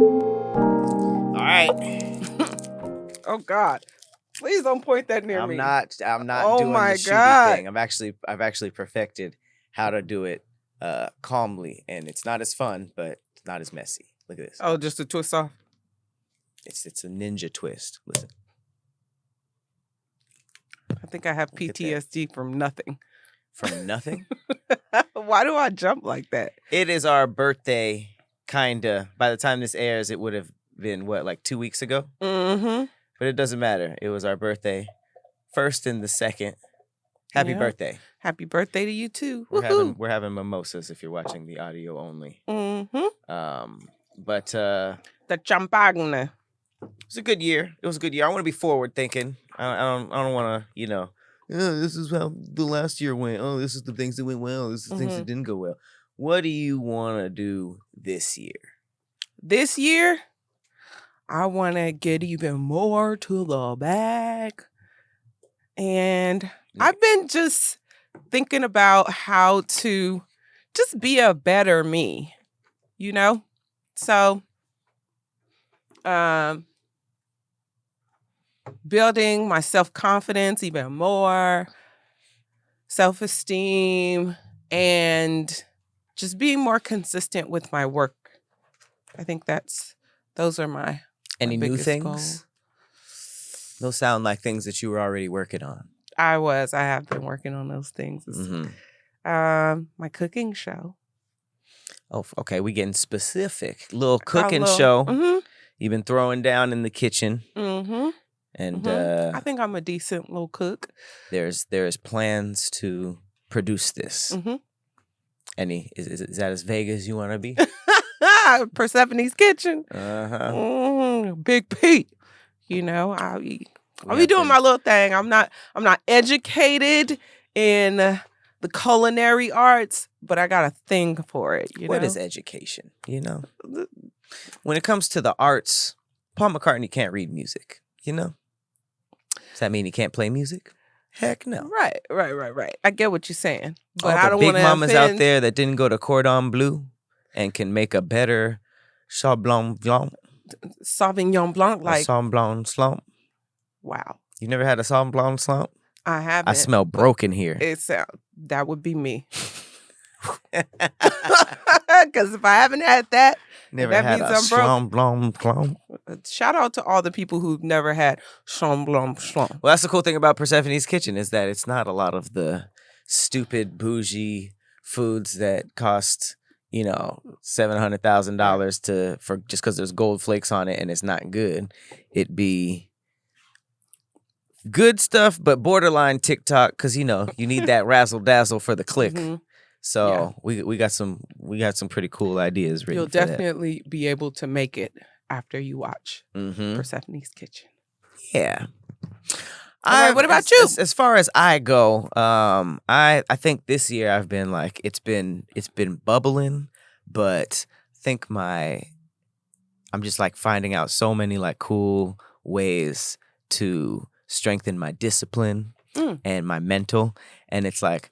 All right. Oh God! Please don't point that near me. I'm not Oh doing my the shooty God. thing. I've actually perfected how to do it calmly, and it's not as fun, but it's not as messy. Look at this. Oh, just a twist off. It's a ninja twist. Listen. I think I have PTSD from nothing. From nothing? Why do I jump like that? It is our birthday, kinda. By the time this airs, it would have been like 2 weeks ago? Mm-hmm. But it doesn't matter. It was our birthday, first and the second. Happy birthday! Happy birthday to you too. We're having mimosas if you're watching the audio only. Mm-hmm. But the champagne. It was a good year. I want to be forward thinking. I don't want to, this is how the last year went. Oh, this is the things that went well. This is the things that didn't go well. What do you want to do this year? This year, I want to get even more to the back. And I've been just thinking about how to just be a better me, So, building my self-confidence even more, self-esteem, and just being more consistent with my work. I think those are my Any new things? Goals. Those sound like things that you were already working on. I have been working on those things. My cooking show. Oh, okay. We getting specific. Little cooking show. Mm-hmm. You've been throwing down in the kitchen. Mm-hmm. And I think I'm a decent little cook. There's plans to produce this. Mm-hmm. Is that as vague as you want to be? Persephanie's Kitchen. Big Pete. I'll be doing my little thing. I'm not educated in the culinary arts, but I got a thing for it. What is education? When it comes to the arts, Paul McCartney can't read music. Does that mean he can't play music? Heck no. Right. I get what you're saying, but All I don't the want to big mamas offend. out there that didn't go to Cordon Bleu and can make a better Sauvignon Blanc. Sauvignon Blanc, like Sauvignon Slump. Wow. You never had a Sauvignon Slump? I haven't. I smell broken here. That would be me. Because if I haven't had that, Never that had means a I'm broke. Sauvignon. Shout out to all the people who've never had Sauvignon Blanc. Well, that's the cool thing about Persephanie's Kitchen is that it's not a lot of the stupid bougie foods that cost $700,000 for just because there's gold flakes on it and it's not good. It'd be good stuff, but borderline TikTok because you need that razzle dazzle for the click. Mm-hmm. So we got some pretty cool ideas. You'll definitely be able to make it after you watch Persephanie's Kitchen. Yeah. All right, what about you? As far as I go, I think this year I've been like it's been bubbling, but I think I'm just like finding out so many like cool ways to strengthen my discipline and my mental, and it's like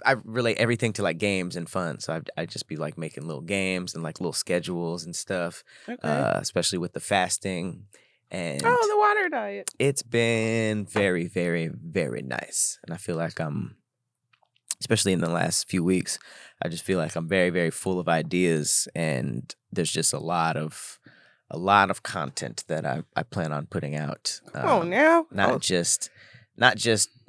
I relate everything to like games and fun, so I just be like making little games and like little schedules and stuff, especially with the fasting. And the water diet. It's been very, very, very nice. And I feel like especially in the last few weeks, I just feel like I'm very, very full of ideas. And there's just a lot of content that I plan on putting out. Not just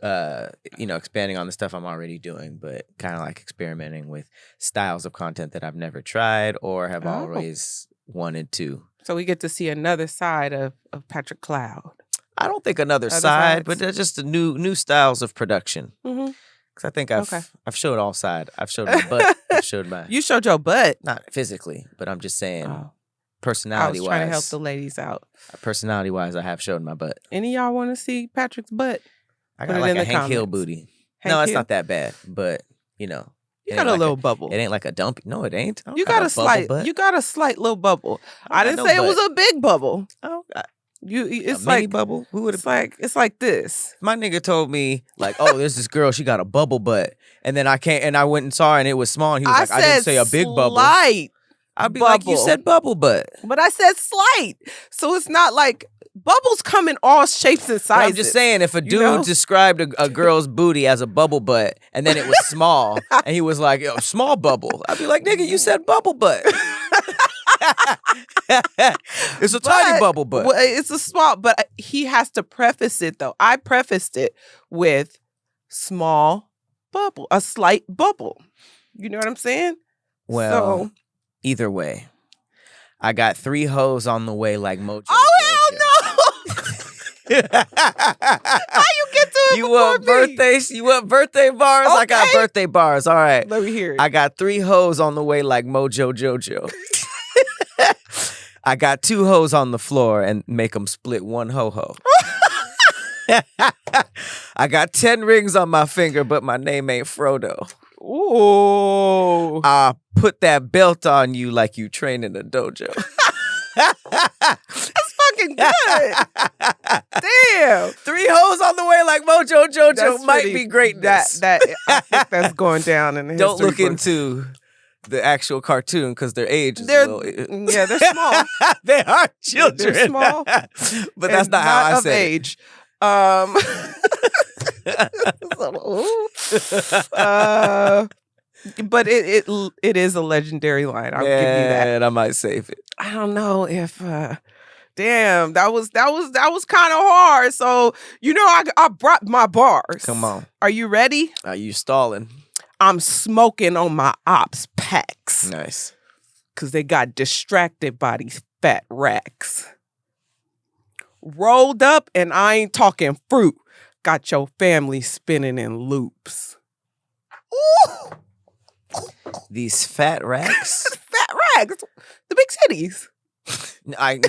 expanding on the stuff I'm already doing, but kind of like experimenting with styles of content that I've never tried or have always wanted to. So we get to see another side of Patrick Cloud. I don't think another side, but they're just the new styles of production. Because I think I've showed all sides. I've showed my butt. I've showed my. You showed your butt, not physically, but I'm just saying, personality wise. I was trying to help the ladies out. Personality wise, I have showed my butt. Any of y'all want to see Patrick's butt? I got like a Hank Hill booty. No, it's not that bad, but You got a little bubble. It ain't like a dumpy. No, it ain't. You got a slight little bubble. I didn't say it was a big bubble. Oh, it's a mini bubble. Who would have? It's like this. My nigga told me like, oh, there's this girl. She got a bubble butt, and then I went and saw her, and it was small. And he was like, I didn't say a big bubble. Slight. I'd be like, you said bubble butt. But I said slight. So it's not like bubbles come in all shapes and sizes. But I'm just saying, if a dude described a girl's booty as a bubble butt and then it was small and he was like, yo, small bubble, I'd be like, nigga, you said bubble butt. It's a tiny bubble butt. Well, it's a small, but he has to preface it though. I prefaced it with small bubble, a slight bubble. You know what I'm saying? Well, either way, I got 3 hoes on the way like Mojo. Oh, hell no! How you get to it? You want birthdays? You want birthday bars? Okay. I got birthday bars. All right. Let me hear it. I got 3 hoes on the way like Mojo Jojo. I got 2 hoes on the floor and make them split 1 ho-ho. I got 10 rings on my finger, but my name ain't Frodo. Ooh. I put that belt on you like you train in a dojo. That's fucking good. Damn. 3 hoes on the way like Mojo Jojo might be greatness. I think that's going down in the history Don't look books. into the actual cartoon because their age is they're small. They are children. They're small. But that's not how I said age. But it is a legendary line. I'll give you that. And I might save it. I don't know if damn, that was kind of hard. So, I brought my bars. Come on. Are you ready? Are you stalling? I'm smoking on my ops packs. Nice. Cause they got distracted by these fat racks. Rolled up, and I ain't talking fruit. Got your family spinning in loops. Ooh. These fat racks? Fat racks. The big cities. I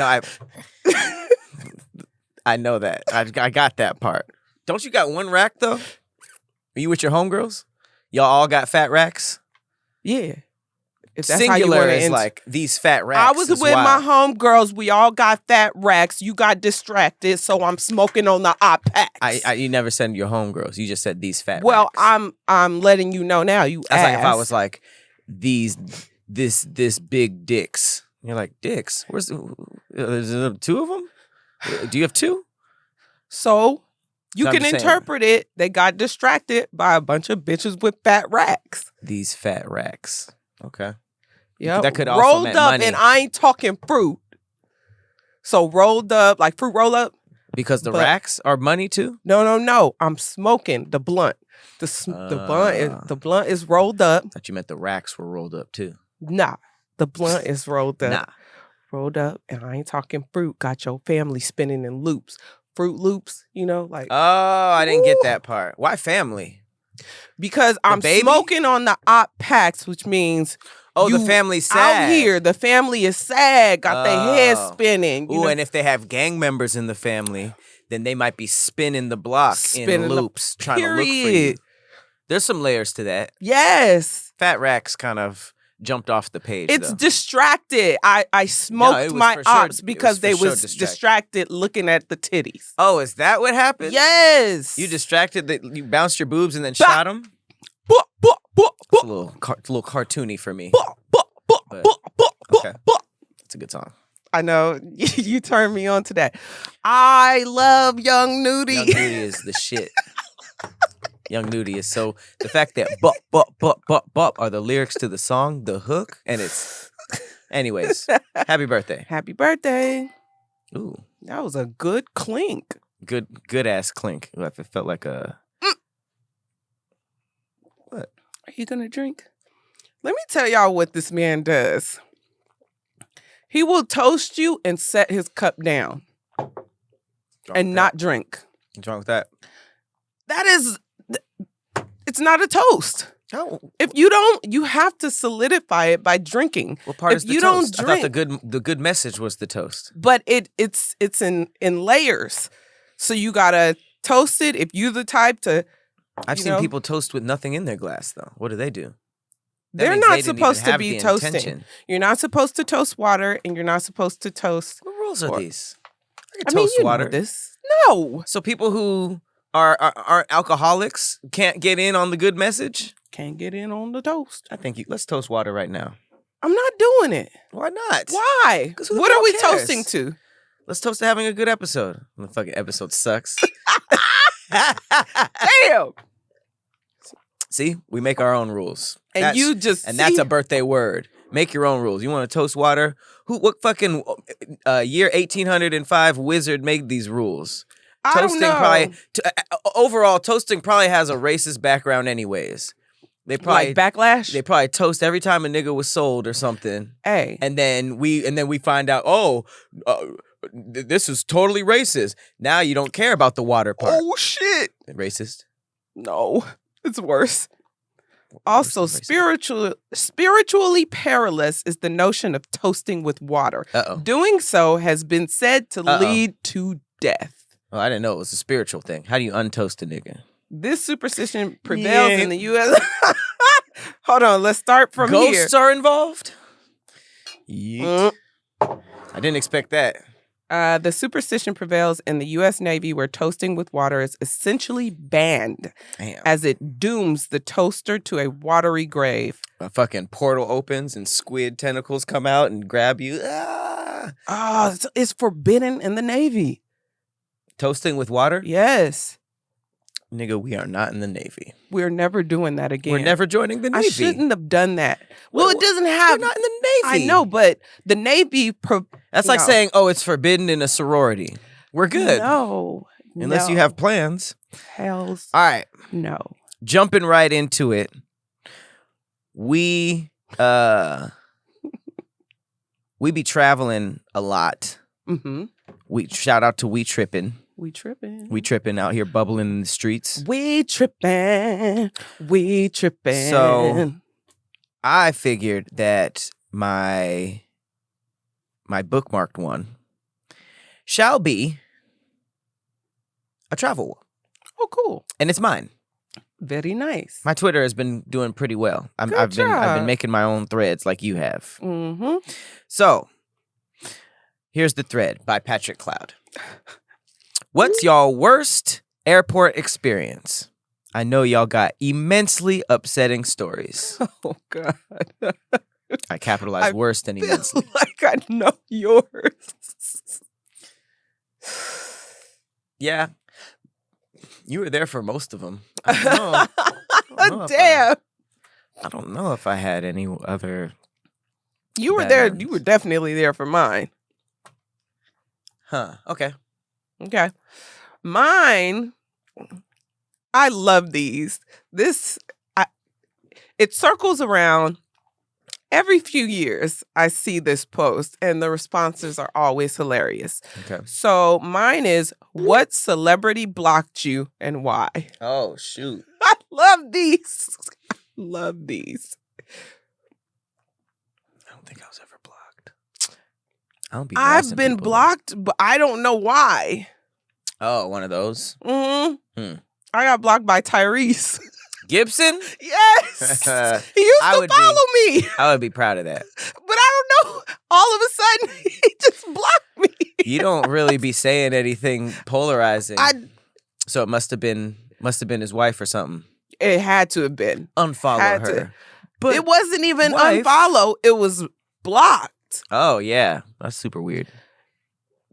know that. I got that part. Don't you got 1 rack, though? Are you with your homegirls? Y'all all got fat racks? Yeah. If that's Singular how you is like these fat racks. I was with my homegirls. We all got fat racks. You got distracted, so I'm smoking on the op packs. You never said your homegirls. You just said these fat Well, racks. I'm letting you know now. You That's asked. like if I was like, this big dicks. You're like, dicks? There's 2 of them? Do you have 2? So you No, can interpret it. They got distracted by a bunch of bitches with fat racks. These fat racks. Okay. Yeah. That could also rolled meant up, money. and I ain't talking fruit. So rolled up, like fruit roll up. Because the racks are money too? No. I'm smoking the blunt. The blunt is rolled up. I thought you meant the racks were rolled up too. Nah. The blunt is rolled up. Nah. Rolled up, and I ain't talking fruit. Got your family spinning in loops. Fruit Loops, like. Oh, I didn't get that part. Why family? Because I'm smoking on the op packs, which means the family's sad. Out here, the family is sad, got their heads spinning. Ooh, and if they have gang members in the family, then they might be spinning the block in loops, trying to look for you. There's some layers to that. Yes. Fat Racks kind of jumped off the page. It's distracted. I smoked my ops because they was distracted looking at the titties. Oh, is that what happened? Yes. You distracted, you bounced your boobs and then shot them? It's a little cartoony for me. Okay. It's a good song. I know. You turned me on to that. I love Young Nudie. Young Nudie is the shit. Young Nudie is so... The fact that bop, bop, bop, bop, bop are the lyrics to the song, the hook, and it's... Anyways, happy birthday. Happy birthday. Ooh. That was a good clink. Good ass clink. It felt like a... What? Are you going to drink? Let me tell y'all what this man does. He will toast you and set his cup down and not drink. What's wrong with that? That is... It's not a toast. Oh. If you don't, you have to solidify it by drinking. What part is the toast? Don't drink, I thought the good message was the toast. But it's in layers. So you gotta toast it if you're the type to. I've seen people toast with nothing in their glass though. What do they do? They're not supposed to be toasting. Intention. You're not supposed to toast water, and you're not supposed to toast. What rules are these? I mean, you know this. No. So people who aren't alcoholics can't get in on the good message? Can't get in on the toast. I think let's toast water right now. I'm not doing it. Why not? Why? 'Cause who the What are hell we cares? toasting to? Let's toast to having a good episode. The fucking episode sucks. Damn. See, we make our own rules. And that's a birthday word. Make your own rules. You want to toast water? What fucking year 1805 wizard made these rules? I don't know. Probably overall, toasting probably has a racist background, anyways. They probably like backlash. They probably toast every time a nigga was sold or something. Hey, and then we find out, this is totally racist. Now you don't care about the water part. Oh shit! Racist? No, it's worse. Also, spiritually perilous is the notion of toasting with water. Doing so has been said to lead to death. Oh, I didn't know it was a spiritual thing. How do you untoast a nigga? This superstition prevails in the U.S. Hold on, let's start from here. Ghosts are involved? I didn't expect that. The superstition prevails in the U.S. Navy, where toasting with water is essentially banned. Damn. As it dooms the toaster to a watery grave. A fucking portal opens and squid tentacles come out and grab you. It's forbidden in the Navy. Toasting with water? Yes. Nigga, we are not in the Navy. We're never doing that again. We're never joining the Navy. I shouldn't have done that. Well, it doesn't have. We're not in the Navy. I know, but the Navy. That's like saying, it's forbidden in a sorority. We're good. No. Unless you have plans. Hells. All right. No. Jumping right into it. We be traveling a lot. Mm-hmm. We shout out to We Trippin'. We tripping. We tripping out here, bubbling in the streets. We tripping. We tripping. So I figured that my bookmarked one shall be a travel one. Oh, cool. And it's mine. Very nice. My Twitter has been doing pretty well. I've been making my own threads like you have. Mm-hmm. So here's the thread by Patrick Cloud. What's y'all worst airport experience? I know y'all got immensely upsetting stories. Oh, God. I capitalized worse than immensely. Like I know yours. Yeah. You were there for most of them. I don't know Damn. I don't know if I had any other. You were there. You were definitely there for mine. Huh. Okay. Okay. Mine, I love these. It circles around every few years. I see this post and the responses are always hilarious. Okay. So mine is, what celebrity blocked you and why? Oh, shoot. I love these. I love these. I don't think I was ever blocked. I've been blocked, but I don't know why. Oh, one of those? Mm-hmm. I got blocked by Tyrese. Gibson? Yes. He used to follow me. I would be proud of that. But I don't know. All of a sudden, he just blocked me. You don't really be saying anything polarizing. So it must have been his wife or something. It had to have been. Unfollow her. But it wasn't even unfollow. It was blocked. Oh, yeah. That's super weird.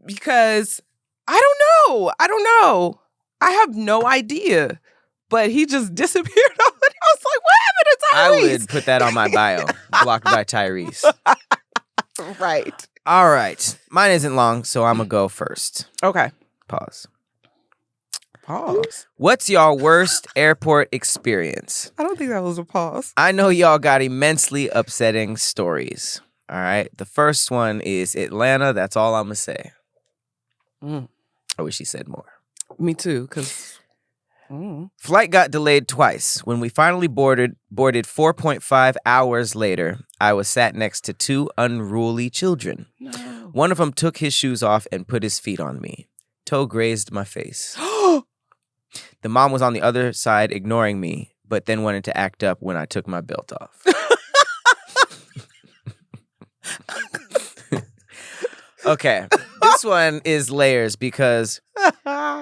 Because I don't know. I have no idea. But he just disappeared. I was like, what happened to Tyrese? I would put that on my bio. Blocked by Tyrese. Right. All right. Mine isn't long, so I'm going to go first. Okay. Pause. Pause. What's y'all worst airport experience? I don't think that was a pause. I know y'all got immensely upsetting stories. All right. The first one is Atlanta. That's all I'm going to say. I wish he said more. Me too, because... Flight got delayed twice. When we finally boarded 4.5 hours later, I was sat next to two unruly children. No. One of them took his shoes off and put his feet on me. Toe grazed my face. The mom was on the other side ignoring me, but then wanted to act up when I took my belt off. Okay, this one is layers because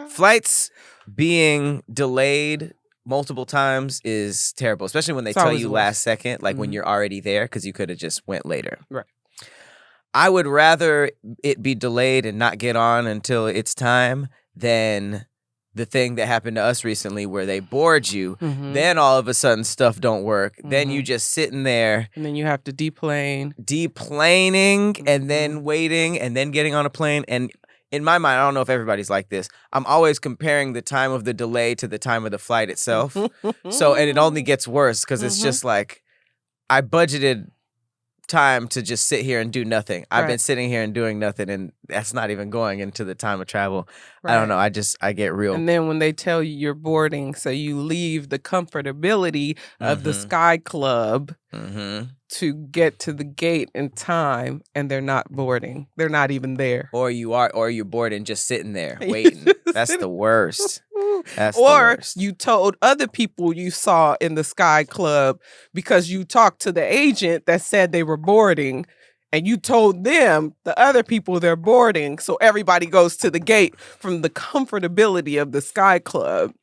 flights being delayed multiple times is terrible, especially when they It's tell always you the last worst. second, like when Mhm. you're already there, because you could have just went later. Right. I would rather it be delayed and not get on until it's time than the thing that happened to us recently where they board you. Mhm. Then all of a sudden stuff don't work. Then you Mhm. just sitting there And then you have to deplane. deplaning and Mhm. then waiting and then getting on a plane. And in my mind, I don't know if everybody's like this, I'm always comparing the time of the delay to the time of the flight itself. So, and it only gets worse because it's Mhm. just like, I budgeted time to just sit here and do nothing. I've been Right. sitting here and doing nothing, and that's not even going into the time of travel. I Right. don't know. I get real. And then when they tell you you're boarding, so you leave the comfortability of the Mhm. Sky Club Mm-hmm. to get to the gate in time, and they're not boarding. They're not even there. Or you're bored and just sitting there You're waiting. just That's sitting- the worst. That's the Or worst. you told other people you saw in the Sky Club because you talked to the agent that said they were boarding, and you told them the other people they're boarding, so everybody goes to the gate from the comfortability of the Sky Club,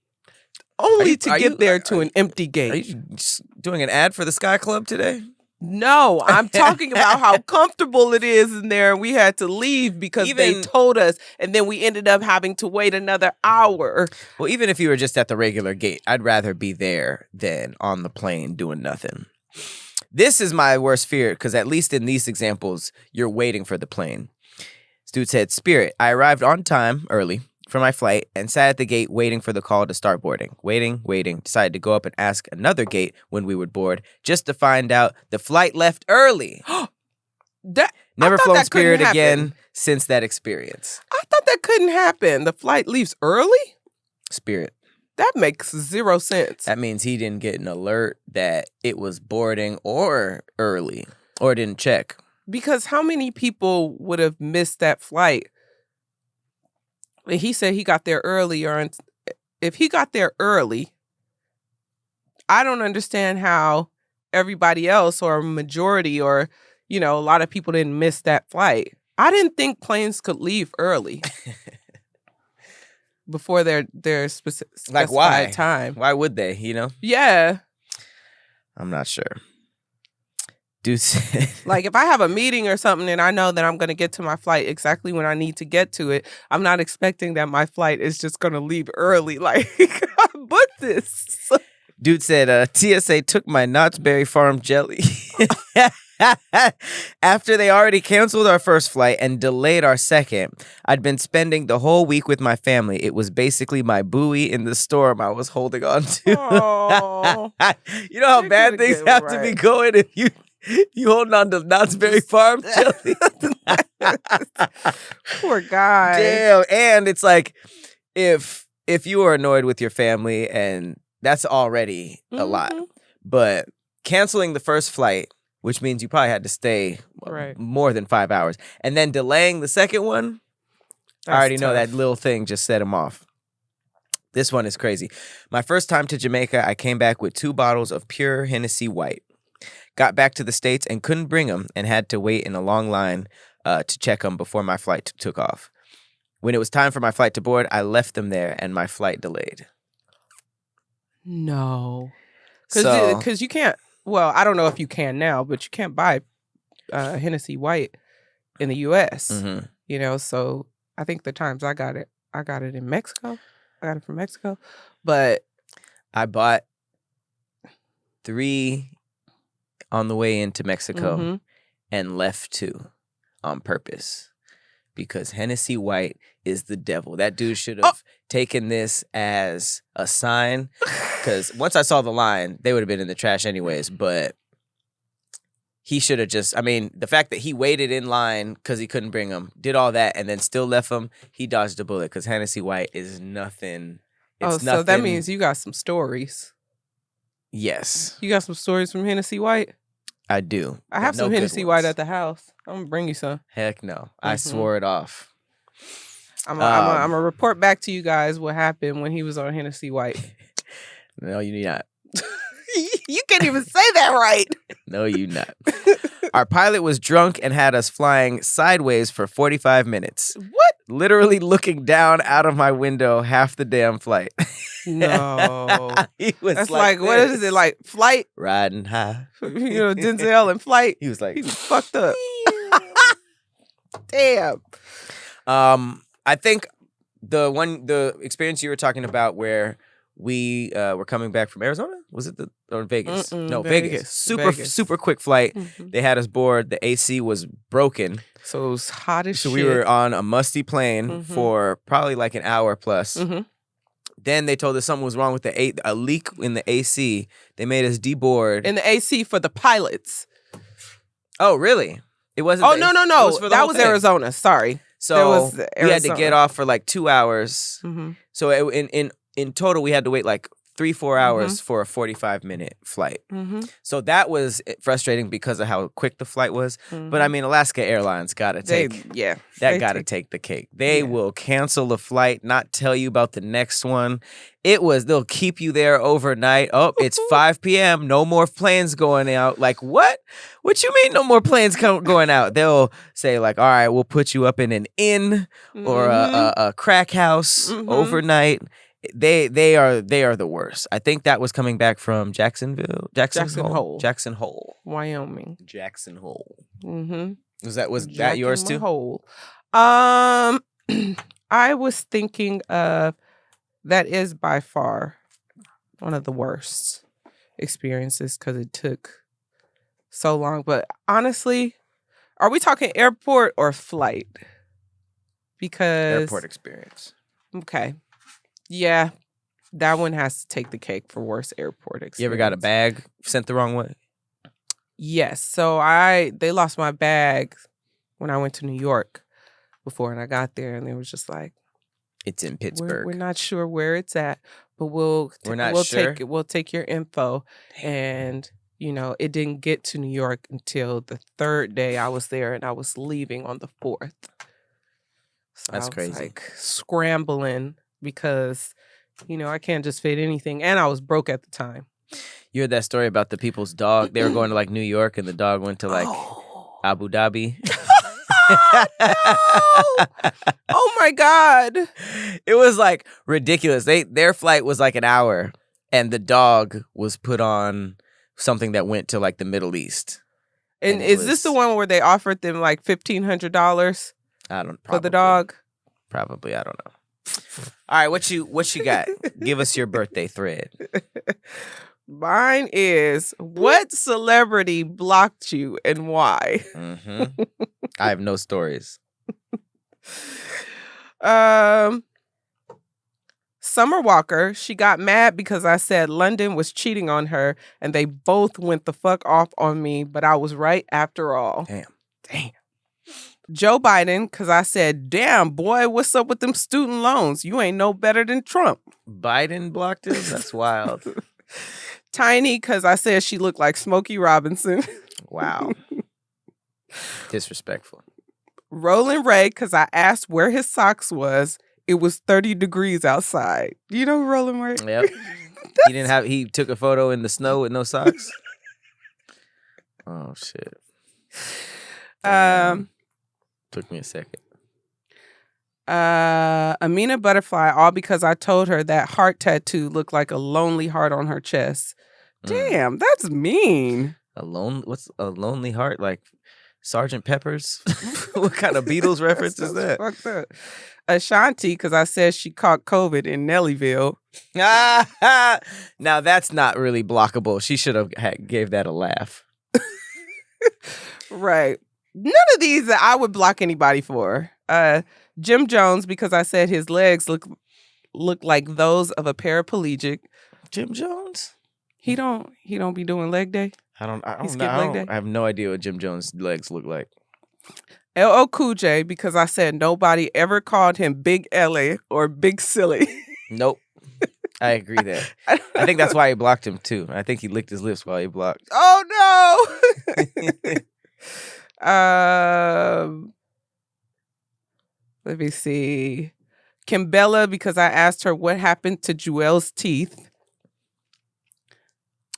only to get there to an empty Are gate. you just doing an ad for the Sky Club today? No, I'm talking about how comfortable it is in there, and we had to leave because they Even- told us, and then we ended up having to wait another hour. Well, even if you were just at the regular gate, I'd rather be there than on the plane doing nothing. This is my worst fear, because at least in these examples, you're waiting for the plane. This dude said, Spirit, I arrived on time early for my flight and sat at the gate waiting for the call to start boarding. Waiting, decided to go up and ask another gate when we would board, just to find out the flight left early. Never thought flown that couldn't Spirit again happen. since that experience. I thought that couldn't happen. The flight leaves early? Spirit. That makes zero sense. That means he didn't get an alert that it was boarding or early or didn't check. Because how many people would have missed that flight? He said he got there early, or if he got there early, I don't understand how everybody else or a majority or, a lot of people didn't miss that flight. I didn't think planes could leave early before their specified Like, why? time. Why would they, Yeah. I'm not sure. Dude said, Like, if I have a meeting or something and I know that I'm going to get to my flight exactly when I need to get to it, I'm not expecting that my flight is just going to leave early. Like, I booked this. Dude said, TSA took my Knott's Berry Farm jelly. After they already canceled our first flight and delayed our second, I'd been spending the whole week with my family. It was basically my buoy in the storm I was holding on to. Aw. You know how You bad could've things given have to be right. going if you holding on to Knott's Berry Farm jelly. Poor guy. Damn. And it's like, if you are annoyed with your family, and that's already a lot, Mhm. but canceling the first flight, which means you probably had to stay Right. more than 5 hours, and then delaying the second one, I That's already know tough. that little thing just set him off. This one is crazy. My first time to Jamaica, I came back with 2 bottles of pure Hennessy White. Got back to the States and couldn't bring them, and had to wait in a long line to check them before my flight took off. When it was time for my flight to board, I left them there, and my flight delayed. No. So, Because you can't, well, I don't know if you can now, but you can't buy Hennessy White in the U.S., mhm. So I think the times I got it in Mexico. I got it from Mexico. But I bought 3 on the way into Mexico. mhm. And left 2 on purpose, because Hennessy White is the devil. That dude should have taken this as a sign, because once I saw the line, they would have been in the trash anyways, but he should have just, the fact that he waited in line because he couldn't bring them, did all that, and then still left them, he dodged a bullet, because Hennessy White is nothing. It's So that nothing- means you got some stories. Yes, You got some stories from Hennessy White? I do. I have but some no good Hennessy White ones. at the house. I'm going to bring you some. Heck no. I Mhm. swore it off. I'm going to report back to you guys what happened when he was on Hennessy White. No, you not. You can't even say that right. No, you not. Our pilot was drunk and had us flying sideways for 45 minutes. What? Literally looking down out of my window half the damn flight. No. He was That's like what is it? Like Flight? Riding high. Denzel in Flight. He was like, he was fucked up. Damn. I think the experience you were talking about where we were coming back from Arizona, was it or Vegas? No, Vegas. Super quick flight. Mm-hmm. They had us board. The AC was broken. So it was hot as shit. So we were on a musty plane for probably like an hour plus. Mm-hmm. Then they told us something was wrong with a leak in the AC. They made us deboard. In the AC for the pilots. Oh, really? It wasn't. Oh, no. That was Arizona. Sorry. So we had to get off for like 2 hours. Mm-hmm. So in total, we had to wait like 3-4 hours for a 45-minute flight. Mm-hmm. So that was frustrating because of how quick the flight was. Mm-hmm. But I mean, Alaska Airlines got to take take the cake. They will cancel a flight, not tell you about the next one. They'll keep you there overnight. Oh, it's 5 p.m. No more planes going out. Like, what? What you mean no more planes going out? They'll say like, all right, we'll put you up in an inn or a crack house overnight. They are the worst. I think that was coming back from Jackson Hole, Wyoming. Jackson Hole. Mm-hmm. Was that yours too? Hole. I was thinking of that is by far one of the worst experiences because it took so long. But honestly, are we talking airport or flight? Because airport experience. Okay. Yeah, that one has to take the cake for worst airport experience. You ever got a bag sent the wrong way? Yes. So they lost my bag when I went to New York before, and I got there, and they was just like, "It's in Pittsburgh. We're not sure where it's at, but we'll take your info." And it didn't get to New York until the third day I was there, and I was leaving on the 4th. So that's I was crazy. Like scrambling. Because, I can't just fit anything. And I was broke at the time. You heard that story about the people's dog? They were going to like New York and the dog went to like Abu Dhabi. Oh my God. It was like ridiculous. Their flight was like an hour and the dog was put on something that went to like the Middle East. And is this the one where they offered them like $1,500 for the dog? Probably. I don't know. All right, what you got? Give us your birthday thread. Mine is what celebrity blocked you and why? I have no stories. Summer Walker, she got mad because I said London was cheating on her and they both went the fuck off on me, but I was right after all. Damn. Joe Biden, because I said, damn, boy, what's up with them student loans? You ain't no better than Trump. Biden blocked him? That's wild. Tiny, because I said she looked like Smokey Robinson. Wow. Disrespectful. Roland Ray, because I asked where his socks was. It was 30 degrees outside. You know Roland Ray? Yep. He took a photo in the snow with no socks? Oh, shit. Took me a second. Amina Butterfly, all because I told her that heart tattoo looked like a lonely heart on her chest. Damn, that's mean. What's a lonely heart? Like Sgt. Pepper's? What kind of Beatles reference is that? Fucked up. Ashanti, because I said she caught COVID in Nellyville. Now that's not really blockable. She should have gave that a laugh. Right. None of these that I would block anybody for. Jim Jones, because I said his legs look like those of a paraplegic. Jim Jones? He don't be doing leg day. I don't know. I have no idea what Jim Jones' legs look like. LL Cool J, because I said nobody ever called him Big Ellie or Big Silly. Nope. I agree there. I think that's why he blocked him too. I think he licked his lips while he blocked. Oh no. Let me see. Kimbella, because I asked her what happened to Jewel's teeth.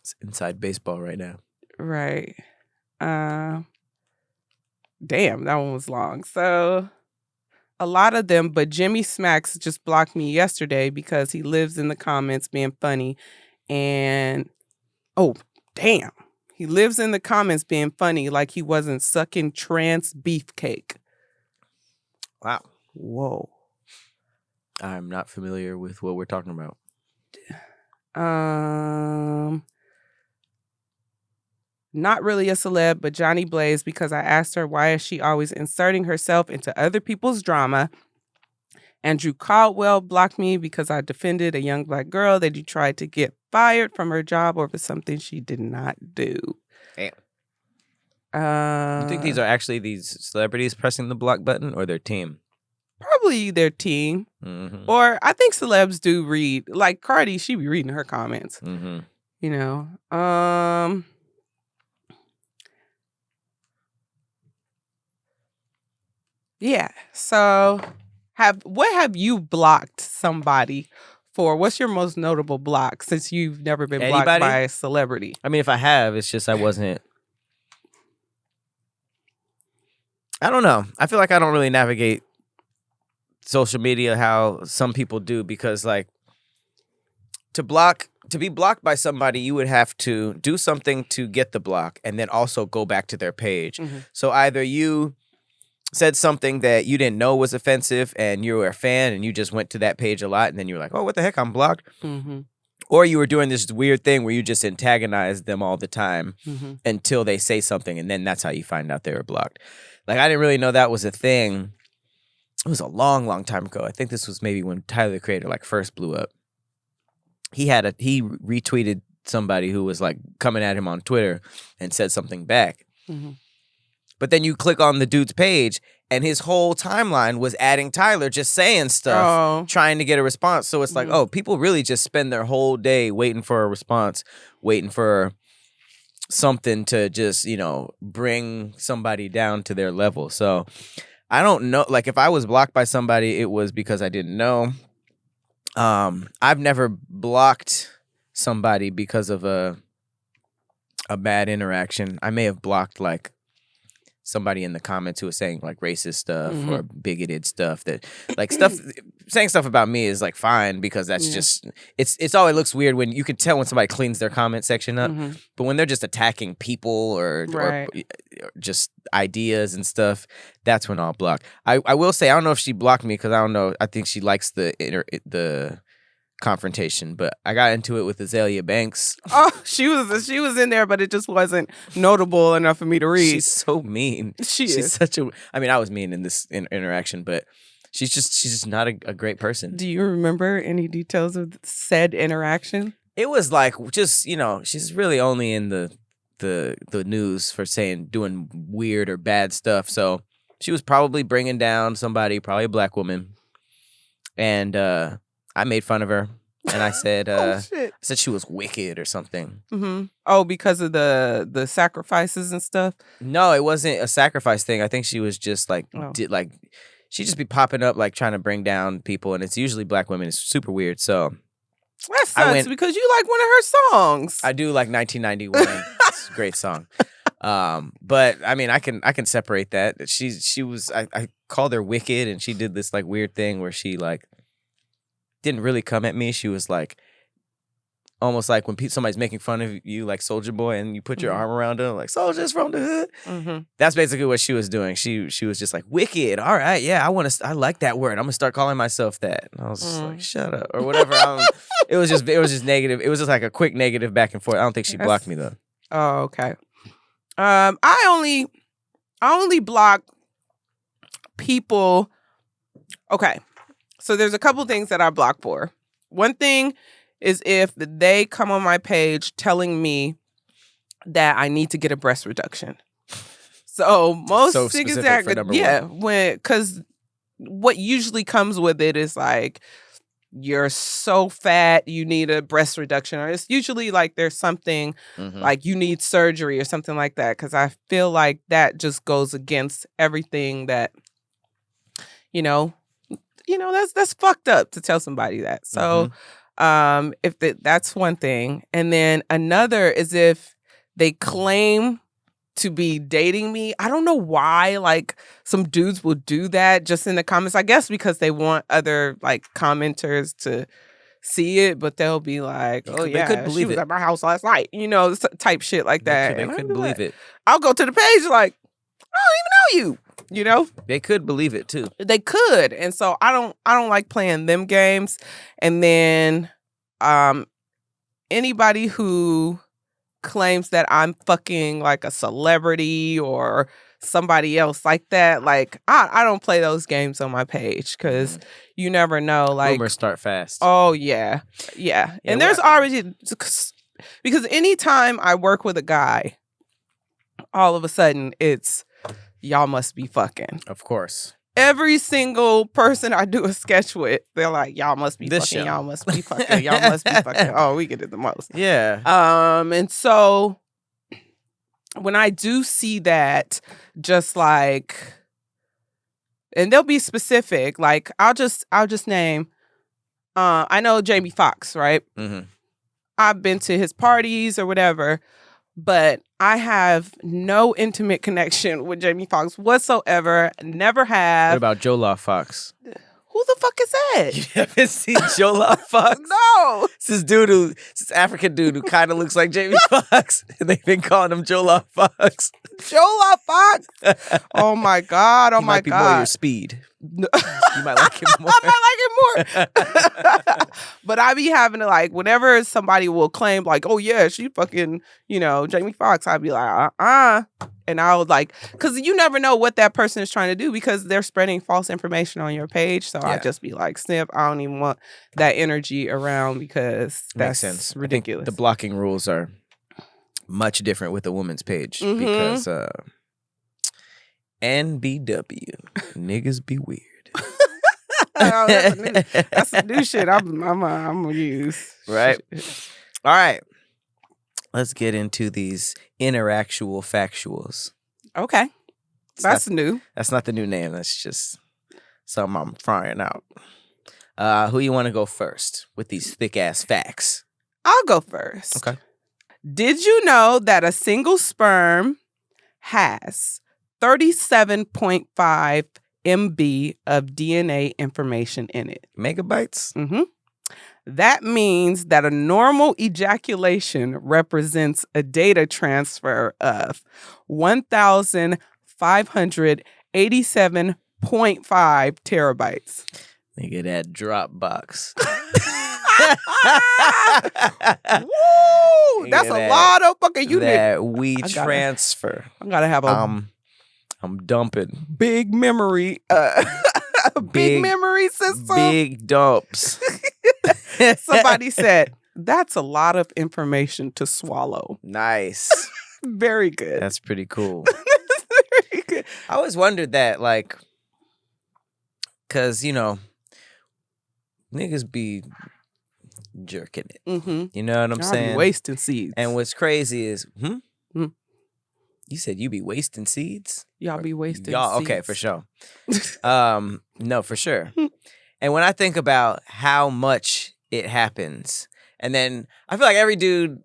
It's inside baseball right now. Right. Damn, that one was long. So a lot of them, but Jimmy Smacks just blocked me yesterday because he lives in the comments being funny. And oh, damn. He lives in the comments being funny like he wasn't sucking trans beefcake. Wow. Whoa. I'm not familiar with what we're talking about. Not really a celeb, but Johnny Blaze, because I asked her why is she always inserting herself into other people's drama. Andrew Caldwell blocked me because I defended a young black girl that he tried to get fired from her job over something she did not do. Damn. You think these are actually these celebrities pressing the block button or their team? Probably their team. Mm-hmm. Or I think celebs do read. Like Cardi, she be reading her comments. Mm-hmm. You know. Yeah. So what have you blocked somebody for? What's your most notable block since you've never been blocked by a celebrity? I mean, if I have, it's just I wasn't. I don't know. I feel like I don't really navigate social media how some people do, because like to be blocked by somebody, you would have to do something to get the block and then also go back to their page. Mm-hmm. So either you said something that you didn't know was offensive and you were a fan and you just went to that page a lot and then you were like, oh, what the heck, I'm blocked. Mm-hmm. Or you were doing this weird thing where you just antagonized them all the time until they say something, and then that's how you find out they were blocked. Like, I didn't really know that was a thing. It was a long, long time ago. I think this was maybe when Tyler, the Creator, like first blew up. He retweeted somebody who was like coming at him on Twitter and said something back. Mm-hmm. But then you click on the dude's page and his whole timeline was adding Tyler just saying stuff, trying to get a response. So it's like, oh, people really just spend their whole day waiting for a response, waiting for something to just, bring somebody down to their level. So I don't know. Like, if I was blocked by somebody, it was because I didn't know. I've never blocked somebody because of a bad interaction. I may have blocked like somebody in the comments who was saying like racist stuff or bigoted stuff, that like saying stuff about me is like fine, because that's just it's always looks weird when you can tell when somebody cleans their comment section up, but when they're just attacking people or just ideas and stuff, that's when I'll block. I will say I don't know if she blocked me because I don't know. I think she likes the confrontation, but I got into it with Azalea Banks. Oh, she was in there, but it just wasn't notable enough for me to read. She's so mean. She's such a. I mean, I was mean in this interaction, but she's just not a great person. Do you remember any details of said interaction? It was like just she's really only in the news for doing weird or bad stuff. So she was probably bringing down somebody, probably a black woman, and I made fun of her, and I said, I said she was wicked or something. Mm-hmm. Oh, because of the sacrifices and stuff? No, it wasn't a sacrifice thing. I think she was just like, she just be popping up like trying to bring down people, and it's usually black women. It's super weird. So that sucks because you like one of her songs. I do like 1991. It's a great song. But I mean, I can separate that. She was. I called her wicked, and she did this like weird thing where she like didn't really come at me. She was like, almost like when somebody's making fun of you, like Soulja Boy, and you put your arm around her, like Soulja's from the hood. Mm-hmm. That's basically what she was doing. She was just like, wicked. All right, yeah, I like that word. I'm gonna start calling myself that. And I was just like, shut up or whatever. It was just negative. It was just like a quick negative back and forth. I don't think she blocked me though. Oh, okay. I only block people. Okay. So there's a couple things that I block for. One thing is if they come on my page telling me that I need to get a breast reduction. So most things because what usually comes with it is like, you're so fat, you need a breast reduction, or it's usually like there's something like you need surgery or something like that. Because I feel like that just goes against everything that that's fucked up to tell somebody that. So if that's one thing. And then another is if they claim to be dating me. I don't know why, like, some dudes will do that just in the comments. I guess because they want other, like, commenters to see it, but they'll be like, oh, yeah, she was at my house last night, you know, type shit like that. They could believe it. I'll go to the page like, I don't even know you. You know? They could believe it too. They could. And so I don't like playing them games. And then anybody who claims that I'm fucking like a celebrity or somebody else like that, like I don't play those games on my page because you never know. Like rumors start fast. Oh yeah. And there's already, because anytime I work with a guy, all of a sudden it's y'all must be fucking. Of course. Every single person I do a sketch with, they're like, y'all must be fucking, y'all must be fucking, y'all must be fucking. Oh, we get it the most. Yeah. And so when I do see that, just like, and they'll be specific, like I'll just name, I know Jamie Foxx, right? Mm-hmm. I've been to his parties or whatever, but I have no intimate connection with Jamie Foxx whatsoever. Never have. What about Jola Fox? Who the fuck is that? You haven't seen Jola Fox? No. It's this African dude who kind of looks like Jamie Foxx, and they've been calling him Jola Fox. Jola Fox? Oh my God! Oh my God! Might be more your speed. You might like him more. I might like it more. But I be having to, like, whenever somebody will claim like, oh yeah, she fucking, you know, Jamie Foxx, I'd be like, and I would like, because you never know what that person is trying to do because they're spreading false information on your page. So I just be like, snip, I don't even want that energy around because that's sense. ridiculous. The blocking rules are much different with a woman's page because NBW, niggas be weird. Oh, that's a new shit I'm gonna use. Right. All right. Let's get into these interactual factuals. Okay. That's new. That's not the new name. That's just something I'm trying out. Who you want to go first with these thick ass facts? I'll go first. Okay. Did you know that a single sperm has 37.5 MB of DNA information in it? Megabytes? Mm-hmm. That means that a normal ejaculation represents a data transfer of 1,587.5 terabytes. Nigga, that Dropbox. Woo! That's a lot of fucking unit. That we transfer. I gotta have a I'm dumping big memory, big memory system. Big dumps. Somebody said that's a lot of information to swallow. Nice. Very good. That's pretty cool. Very good. I always wondered that, like, cause you know, niggas be jerking it. Mm-hmm. You know what I'm saying? Be wasting seeds. And what's crazy is, you said you be wasting seeds? Y'all be wasting Y'all, seeds. okay, for sure. No, for sure. And when I think about how much it happens, and then I feel like every dude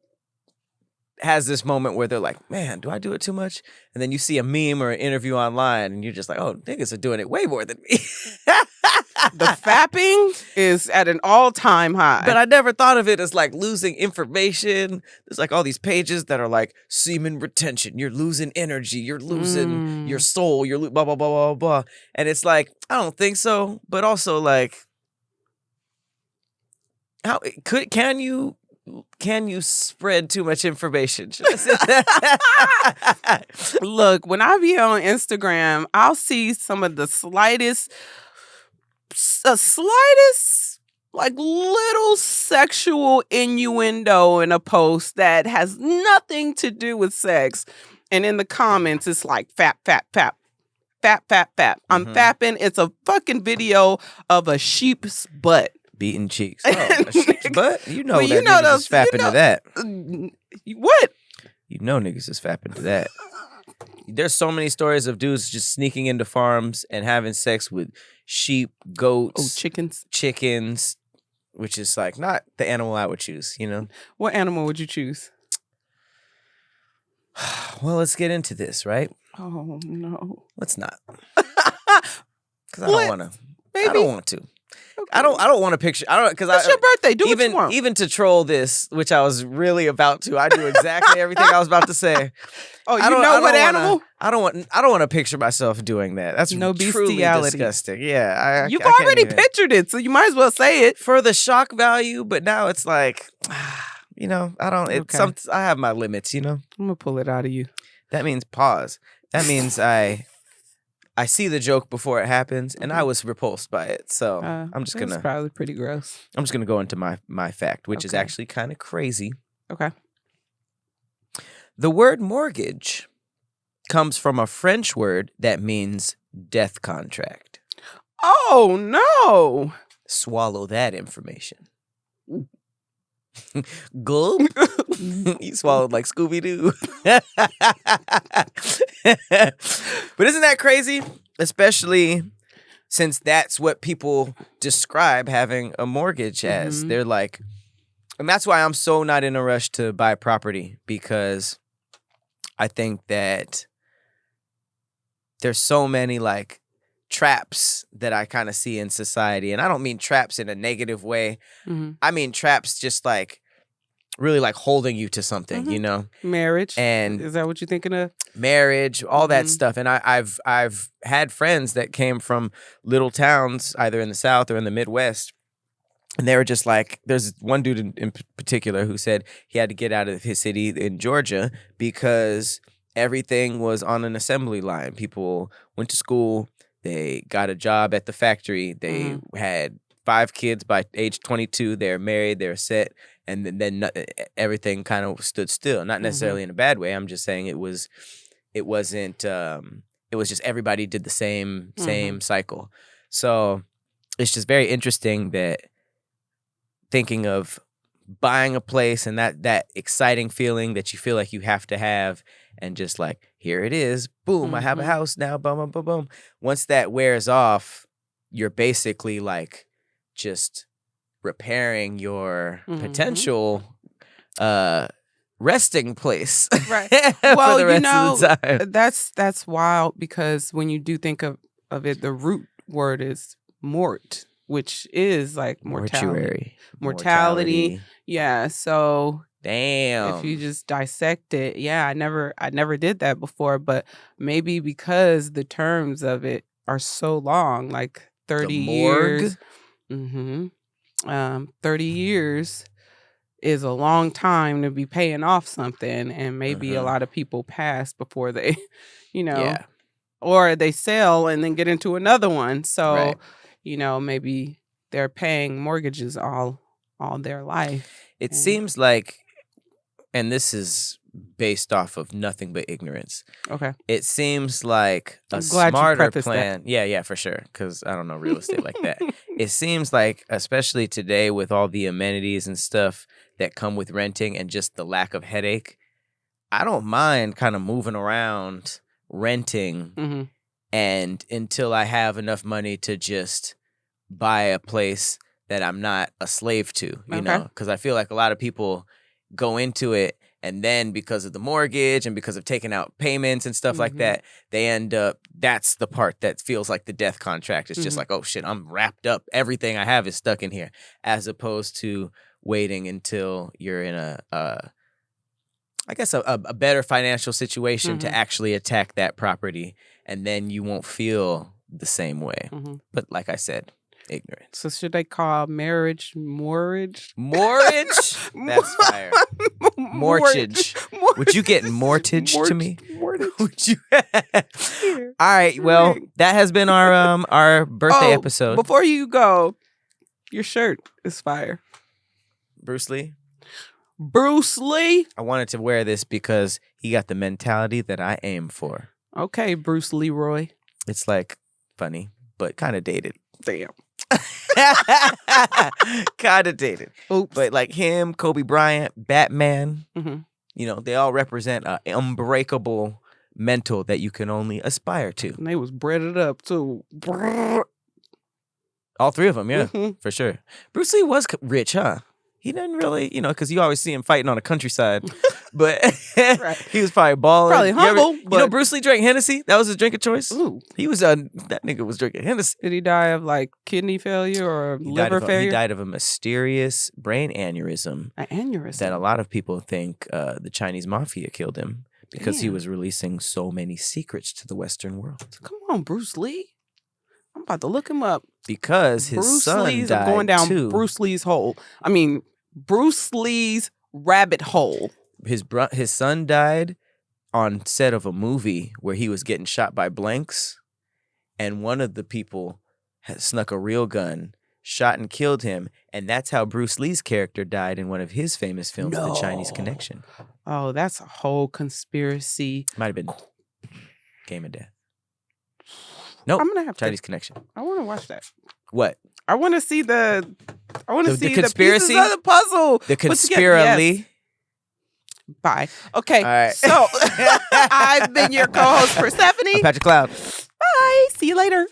has this moment where they're like, man, do I do it too much? And then you see a meme or an interview online, and you're just like, oh, niggas are doing it way more than me. The fapping is at an all-time high. But I never thought of it as like losing information. There's like all these pages that are like semen retention. You're losing energy. You're losing your soul. You're blah, blah, blah, blah, blah. And it's like, I don't think so. But also like, can you spread too much information? Look, when I be on Instagram, I'll see some of the slightest, like little sexual innuendo in a post that has nothing to do with sex. And in the comments, it's like fap, fap, fap. Fap, fap, fap. I'm fapping. It's a fucking video of a sheep's butt. Beating cheeks. Oh, a sheep's butt? You know well, that niggas is fapping to that. What? You know niggas is fapping to that. There's so many stories of dudes just sneaking into farms and having sex with sheep, goats, chickens, which is like not the animal I would choose, you know? What animal would you choose? Well, let's get into this, right? Oh no. Let's not. Because I don't want to. Maybe. I don't want to. Okay. I don't want to picture. I don't because It's your birthday. Do what you want. Even to troll this, which I was really about to. I do exactly everything I was about to say. Oh, you know what animal? I don't want to picture myself doing that. That's no truly bestiality. Disgusting. Yeah, You've already pictured it, so you might as well say it for the shock value. But now it's like, you know, I don't. It's I have my limits. You know, I'm gonna pull it out of you. That means pause. That means I see the joke before it happens, and I was repulsed by it. So I'm just gonna. It's probably pretty gross. I'm just gonna go into my fact, which is actually kind of crazy. Okay. The word mortgage comes from a French word that means death contract. Oh no! Swallow that information. Gulp. You swallowed like Scooby-Doo. But isn't that crazy? Especially since that's what people describe having a mortgage as. They're like, and that's why I'm so not in a rush to buy property, because I think that there's so many like traps that I kind of see in society. And I don't mean traps in a negative way. I mean traps just like really like holding you to something, you know? Marriage. And is that what you're thinking of? Marriage, all that stuff. And I've had friends that came from little towns, either in the South or in the Midwest. And they were just like, there's one dude in particular who said he had to get out of his city in Georgia because everything was on an assembly line. People went to school. They got a job at the factory. They had 5 kids by age 22. They're married. They're set. And then everything kind of stood still. Not necessarily in a bad way. I'm just saying it wasn't, it was just everybody did the same cycle. So it's just very interesting that thinking of buying a place and that exciting feeling that you feel like you have to have, and just like, here it is, boom, I have a house now, boom, boom, boom, boom. Once that wears off, you're basically like just repairing your potential resting place. Right. For Well, the rest of the time. That's wild, because when you do think of it, the root word is mort, which is like mortality. Yeah. So damn. If you just dissect it, I never did that before, but maybe because the terms of it are so long, like 30 years. 30 years is a long time to be paying off something, and maybe a lot of people pass before they, or they sell and then get into another one. So, maybe they're paying mortgages all their life. It seems like, and this is based off of nothing but ignorance. Okay. It seems like a smarter plan. Yeah, for sure. Because I don't know real estate like that. It seems like, especially today with all the amenities and stuff that come with renting and just the lack of headache, I don't mind kind of moving around, renting, and until I have enough money to just buy a place that I'm not a slave to, you know? Because I feel like a lot of people go into it, and then because of the mortgage and because of taking out payments and stuff like that, they end up, that's the part that feels like the death contract. It's just like, oh shit, I'm wrapped up. Everything I have is stuck in here. As opposed to waiting until you're in a better financial situation to actually attack that property, and then you won't feel the same way. But like I said, ignorance. So should they call marriage mortgage? Mortgage? That's fire. Mortgage. Would you get mortgage to me? Would you? All right. Well, that has been our birthday episode. Before you go, your shirt is fire. Bruce Lee. Bruce Lee. I wanted to wear this because he got the mentality that I aim for. Okay, Bruce Leroy. It's like funny, but kind of dated. Damn. Kind of dated. Oops. But like him, Kobe Bryant, Batman, they all represent an unbreakable mental that you can only aspire to. And they was breaded up too. All 3 of them, yeah, for sure. Bruce Lee was rich, huh? he didn't really, because you always see him fighting on the countryside. But Right. he was probably balling. Probably humble, You know, but- Bruce Lee drank Hennessy. That was his drink of choice. Ooh. He was that nigga was drinking Hennessy. Did he die of like kidney failure or He liver failure? He died of a mysterious brain aneurysm. An aneurysm. That a lot of people think the Chinese mafia killed him because he Damn. was releasing so many secrets to the Western world. Come on, Bruce Lee. I'm about to look him up. Because his Bruce son Lee's died going down too. Bruce Lee's hole. I mean, Bruce Lee's rabbit hole. His son died on set of a movie where he was getting shot by blanks, and one of the people had snuck a real gun, shot and killed him, and that's how Bruce Lee's character died in one of his famous films, The Chinese Connection. Oh, that's a whole conspiracy. Might have been Game of Death. Nope. I'm gonna have Chinese to. Connection. I want to watch that. What? I want to see the. I want to The see conspiracy? the pieces of the puzzle. The put together. conspiracy. Yes. Bye. Okay. All right. So I've been your co-host Persephanie. I'm Patrick Cloud. Bye. See you later.